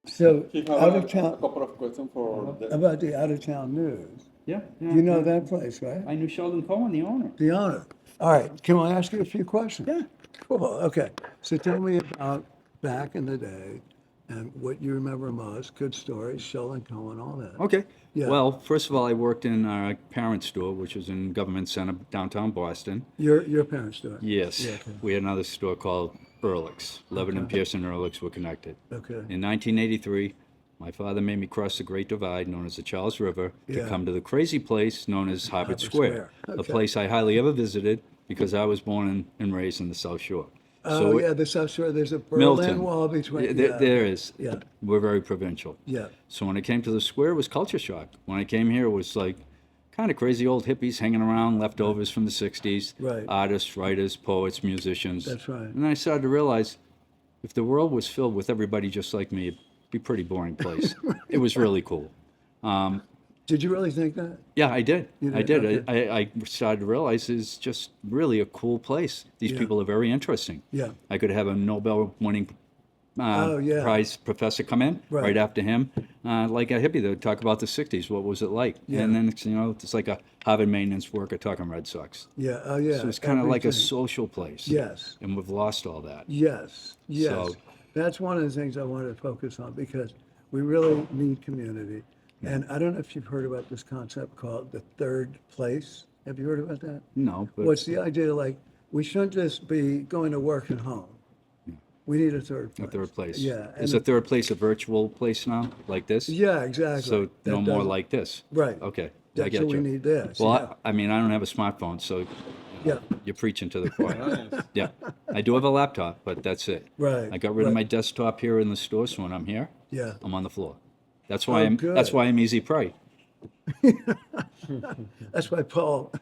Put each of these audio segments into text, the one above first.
So, He have out of a town, couple of questions for the. about the out of town news. Yeah. You know that place, right? I knew Sheldon Cohen, the owner. The owner. All right, can I ask you a few questions? Yeah. Cool, okay. So tell me about back in the day and what you remember most, good stories, Sheldon Cohen, all that. Okay. Yeah. Well, first of all, I worked in our parent store, which was in Government Center, downtown Boston. Your parents do it? Yes. Yeah, okay. We had another store called Ehrlich's. Levitt Pierce and Ehrlich's were connected. Okay. In 1983, my father made me cross the Great Divide, known as the Charles River, to Yeah. come to the crazy place known as Harvard Harvard Square, Square. a Okay. place I hardly ever visited because I was born and raised in the South Shore. Oh, So yeah, the South Shore, there's a Berlin Milton. Wall between. There is. Yeah, We're very provincial. yeah. So when I came to the square, it was culture shock. When I came here, it was like kind of crazy old hippies hanging around, leftovers from the 60s, Right. artists, writers, poets, musicians. That's right. And then I started to realize if the world was filled with everybody just like me, it'd be a pretty boring place. It was really cool. Did you really think that? Yeah, I did. You I did? did. Okay. I started to realize it's just really a cool place. These Yeah. people are very interesting. Yeah. I could have a Nobel-winning Oh, yeah. prize professor come in Right. after him, like a hippie. They would talk about the 60s. What was it like? Yeah. And then, it's like a Harvard maintenance worker talking Red Sox. Yeah, oh, yeah. So it's kind of like a everything. social place. Yes. And we've lost all that. Yes, yes. So- That's one of the things I wanted to focus on because we really need community. And I don't know if you've heard about this concept called the third place. Have you heard about that? No, but What's the idea? Like, we shouldn't just be going to work and home. We need a third place. a third place. Yeah. Is and- a third place a virtual place now, like this? Yeah, exactly. So That no more doesn't- like this. Right. Okay. I That's get what we you. need this. Well, yeah. I mean, I don't have a smartphone, so Yeah. you're preaching to the choir. Nice. Yeah, I do have a laptop, but that's it. Right, I got rid of right. my desktop here in the store, so when I'm here, Yeah. I'm on the floor. That's why Oh, I'm. good. That's why I'm easy prey. That's why Paul.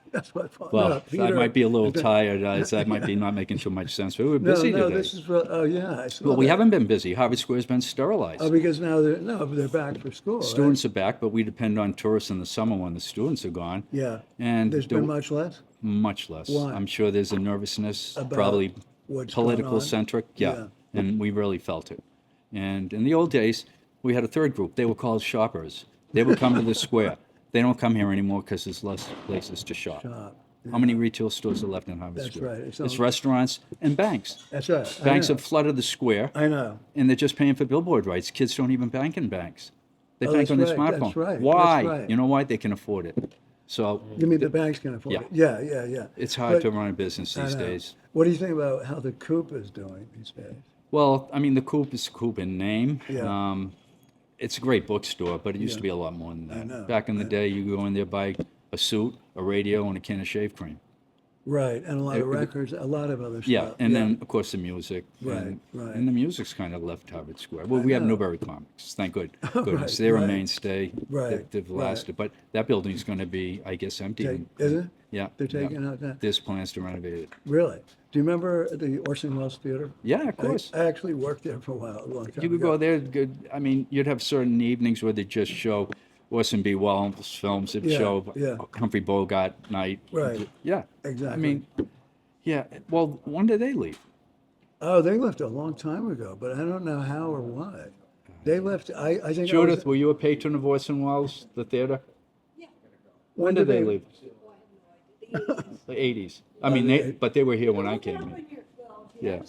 Well, no, I Peter- might be a little tired. That might be not making too much sense. But we were No, busy no, today. this is real. Oh, yeah. I saw Well, we that. haven't been busy. Harvard Square's been sterilized. Oh, because now they're back for school. right? Students are back, but we depend on tourists in the summer when the students are gone. Yeah. And There's been much less. Much less. Why? I'm sure there's a nervousness, About probably what's going political on? centric. Yeah. And we really felt it. And in the old days, we had a third group. They were called shoppers. They would come to the square. They don't come here anymore because there's less places to shop. Shop. How many retail stores are left in Harvard That's Square? right. It's It's all- restaurants and banks. That's right. I Banks know. have flooded the square, I know. and they're just paying for billboard rights. Kids don't even bank in banks. They Oh, bank that's on their right, smartphone. that's right, Why? that's right. You know why? They can afford it. So You mean the banks can afford Yeah. it? Yeah, yeah, yeah. it's hard But- to run a business I these know. days. What do you think about how the Coop is doing these days? Well, I mean, the Coop is Coop in name. Yeah. It's a great bookstore, but it used Yeah. to be a lot more than that. know, Back in the I know. day, you go in there, buy a suit, a radio, and a can of shave cream. Right, and a lot of It- records, a lot of other Yeah, stuff. and then, of course, the music. Right, and, right. And the music's kind of left Harvard Square. Well, we have know. Newberry Comics, thank goodness. Right, They're right. a mainstay. Right, They've right. lasted. But that building's going to be, I guess, empty. Is it? Yeah. They're yeah. taking out that? There's plans to renovate it. Really? Do you remember the Orson Welles Theater? Yeah, of course. I actually worked there for a while, a long time You could ago. go there. Good. I mean, you'd have certain evenings where they just show Orson B. Welles films. They'd Yeah, show yeah. Humphrey Bogart night. Right. Yeah. Exactly. I mean, yeah. Well, when did they leave? Oh, they left a long time ago, but I don't know how or why. They left, I think. I was- Judith, were you a patron of Orson Welles, the theater? When did they leave? The 80s. I mean, but they were here when I came here. Yeah.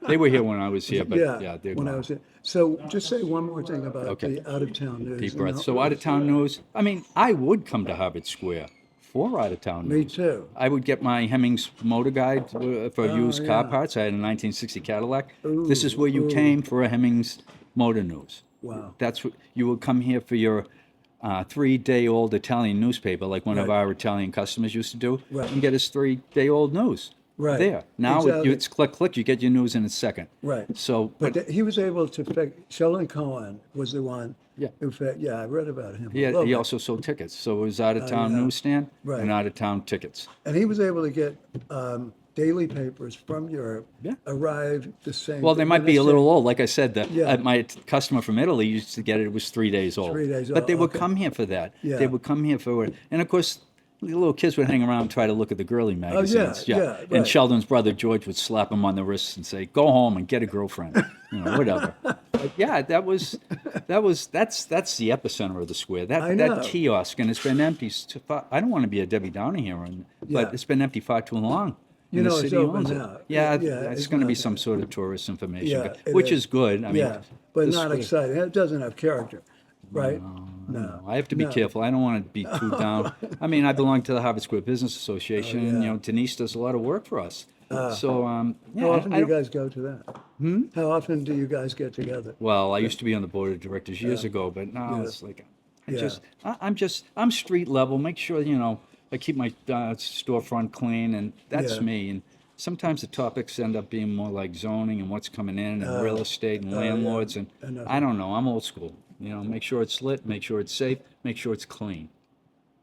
They were here when I was here, but yeah, they're when I gone. was there. So just say one more thing about Okay. the out-of-town news. Deep and breath. I'll- So out of town news. I mean, I would come to Harvard Square for out of town Me news. too. I would get my Hemmings motor guide for used car yeah. parts. I had a 1960 Cadillac. Ooh, This is where you ooh. came for a Hemmings motor news. Wow. That's what you would come here for your 3-day-old Italian newspaper, like one of Right. our Italian customers used to do, Right. and get his 3-day-old news. Right. There. Now Exactly. it's click, you get your news in a second. Right. So, But he was able to fix, Sheldon Cohen was the one. Yeah. Who yeah, I read about him. he, a little he bit. also sold tickets. So it was out-of-town yeah. newsstand Right. and out-of-town tickets. And he was able to get daily papers from Europe Yeah. arrive the same. Well, they might be a little old. Like I said, Yeah. my customer from Italy used to get it. It was 3 days old. 3 days But old, they would okay. come here for that. Yeah. They would come here for it. And of course, the little kids would hang around and try to look at the girly magazines. yeah, And right. Sheldon's brother George would slap him on the wrist and say, "Go home and get a girlfriend," whatever. But yeah, that's the epicenter of the square. I know. That kiosk, and it's been empty. I don't want to be a Debbie Downer here, but Yeah. it's been empty far too long. You And the know, it's city open owns it. now. Yeah, Yeah, it's it's going to be not some there. sort of tourist information, Yeah, it which is. is good. I mean, Yeah, but the not square- exciting. It doesn't have character, right? No. I have to be No. careful. I don't want to be too down. I mean, I belong to the Harvard Square Business Association. Oh, And, yeah. Denise does a lot of work for us. So, yeah, How often I do you don't- guys go to that? How often do you guys get together? well, I used to be on the board of directors years ago, but now Yeah. it's like, Yeah. I'm street level. Make sure, I keep my storefront clean, and that's Yeah. me. And sometimes the topics end up being more like zoning and what's coming in, and real estate and yeah. landlords. And Enough. I don't know. I'm old school. Make sure it's lit, make sure it's safe, make sure it's clean.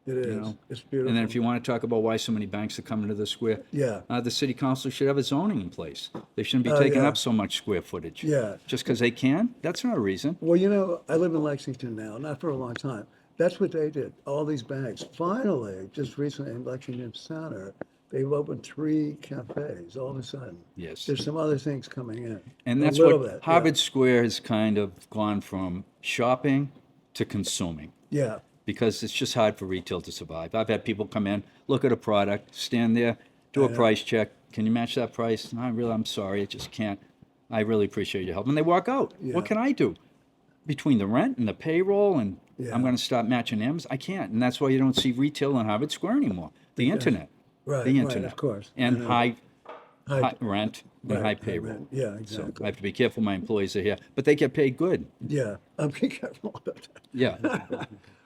It is. know. It's beautiful. And then if you want to talk about why so many banks are coming to the square, Yeah. the city council should have a zoning in place. They shouldn't be taking yeah. up so much square footage. Yeah. Just because they can, that's not a reason. Well, I live in Lexington now, not for a long time. That's what they did. All these banks. Finally, just recently in Lexington Center, they've opened 3 cafes all of a sudden. Yes. There's some other things coming in. And that's a little what bit, Harvard Square has kind of gone from shopping to consuming, Yeah. because it's just hard for retail to survive. I've had people come in, look at a product, stand there, do a price check. Can you match that price? No, I'm sorry, I just can't. I really appreciate your help. And they walk out. Yeah. What can I do? Between the rent and the payroll, and Yeah. I'm going to start matching M's. I can't. And that's why you don't see retail in Harvard Square anymore. The internet. Right, The right, internet. of course. And I know. high High- rent and Right, high high payroll. rent. Yeah, So exactly. I have to be careful my employees are here. But they get paid good. Yeah. Be careful about that. Yeah.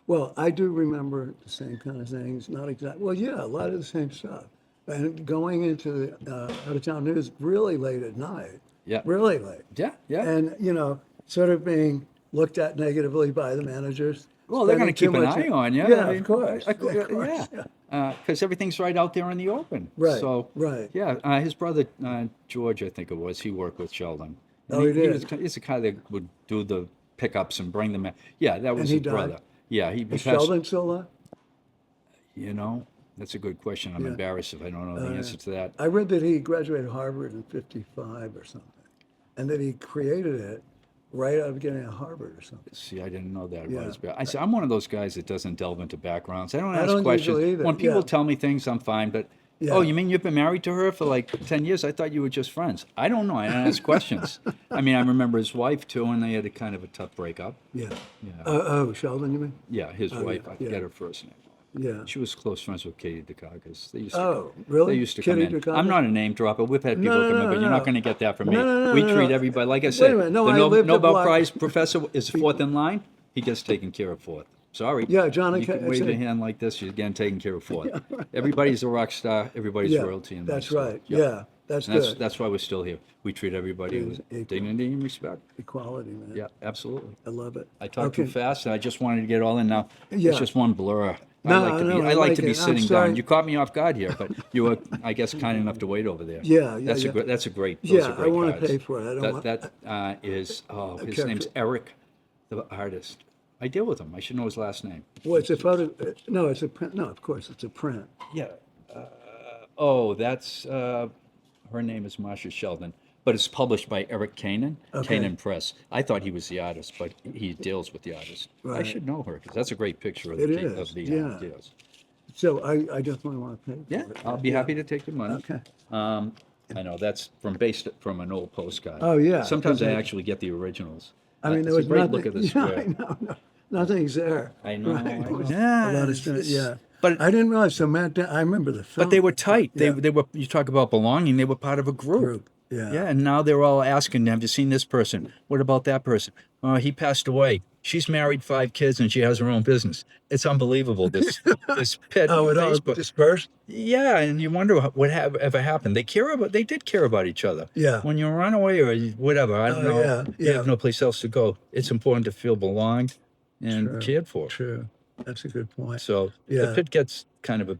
Well, I do remember the same kind of things. Not exactly. Well, yeah, a lot of the same stuff. And going into the out of town news really late at night. Yeah. Really late. Yeah. Yeah. And sort of being looked at negatively by the managers. Well, they're going to spending keep too an much- eye on you. Yeah, I mean, of course. of course, yeah. Because everything's right out there in the open. Right, So, right. Yeah, his brother George, I think it was, he worked with Sheldon. And Oh, he did? He's the guy that would do the pickups and bring them in. Yeah, that was he his died? brother. Yeah, he Is passed. Sheldon still alive? That's a good question. I'm Yeah. embarrassed if I don't know the answer to that. I read that he graduated Harvard in '55 or something, and that he created it right out of getting a Harvard or something. See, I didn't know that Yeah. about his background. I'm one of those guys that doesn't delve into backgrounds. I don't I ask don't questions. usually either, When people yeah. tell me things, I'm fine. But Yeah. oh, you mean you've been married to her for like 10 years? I thought you were just friends. I don't know. I don't ask questions. I mean, I remember his wife too, and they had a kind of a tough breakup. Yeah. Yeah. Oh, Sheldon, you mean? Yeah, his wife. yeah, I yeah. forget her first name. Yeah. She was close friends with Katie Dukakis. They used to Oh, come. really? They used to Kitty come in. Dukakis? I'm not a name dropper. We've had people No, come no, in, but no, you're no. not going to get that from me. No, no, We no, treat no. everybody, like I Wait a said, minute. No, the I lived a Nobel block- Prize professor is fourth in line. He gets taken care of fourth. Sorry. Yeah, John and You can Kate- wave it's your a- hand like this, you're getting taken care of fourth. Everybody's a rock star. Everybody's Yeah, royalty. In my that's store. right. Yeah, that's And good. that's why we're still here. We treat everybody with equal. dignity and respect. Equality, man. Yeah, absolutely. I love it. I talk Okay. too fast, and I just wanted to get all in now. Yeah. It's just one blur. No, I like to be, no, I I like like to be it. I'm sitting sorry. down. You caught me off guard here, but you were, I guess, kind enough to wait over there. Yeah, yeah, That's yeah. that's a great. Those Yeah, are I great wanna cards. pay for it. I don't want- That is. Oh, his character. name's Eric, the artist. I deal with him. I should know his last name. Well, it's a photo. No, it's a print. No, of course, it's a print. Yeah. That's her name is Marsha Sheldon, but it's published by Eric Kanan, Okay. Kanan Press. I thought he was the artist, but he deals with the artist. I Right. should know her because that's a great picture of It the is, of the yeah. yes. So I definitely want to pay for Yeah, it. I'll be happy to take the money. Okay. I know that's based from an old postcard. Oh, yeah, Sometimes I because actually get the originals. I mean, there it's was a great nothing. look at the Yeah, square. I know. No, nothing's there. I know, Right. I know. A lot of stuff. it's- Yeah. but- I didn't realize. So I remember the film. But they were tight. Yeah. They were. You talk about belonging. They were part of a group. Group, yeah. Yeah, and now they're all asking, "Have you seen this person? What about that person? He passed away. She's married, 5 kids, and she has her own business. It's unbelievable. This pit Oh, on it all Facebook. dispersed. Yeah, and you wonder ever happened. They did care about each other. Yeah. When you run away or whatever, I don't Oh, know. yeah, You yeah. have no place else to go. It's important to feel belonged and True, cared for. True. That's a good point. So Yeah. the pit gets kind of a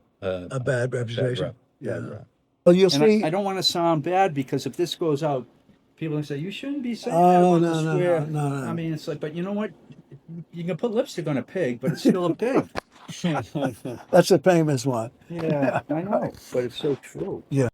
A bad reputation. rep, Yeah. bad rep. Well, you'll And see. I don't want to sound bad because if this goes out, people will say, you shouldn't be saying that Oh, on no, the no, square. no, no. I mean, it's like, but you know what? You can put lipstick on a pig, but it's still a pig. That's a famous one. Yeah, I know, but it's so true. Yeah.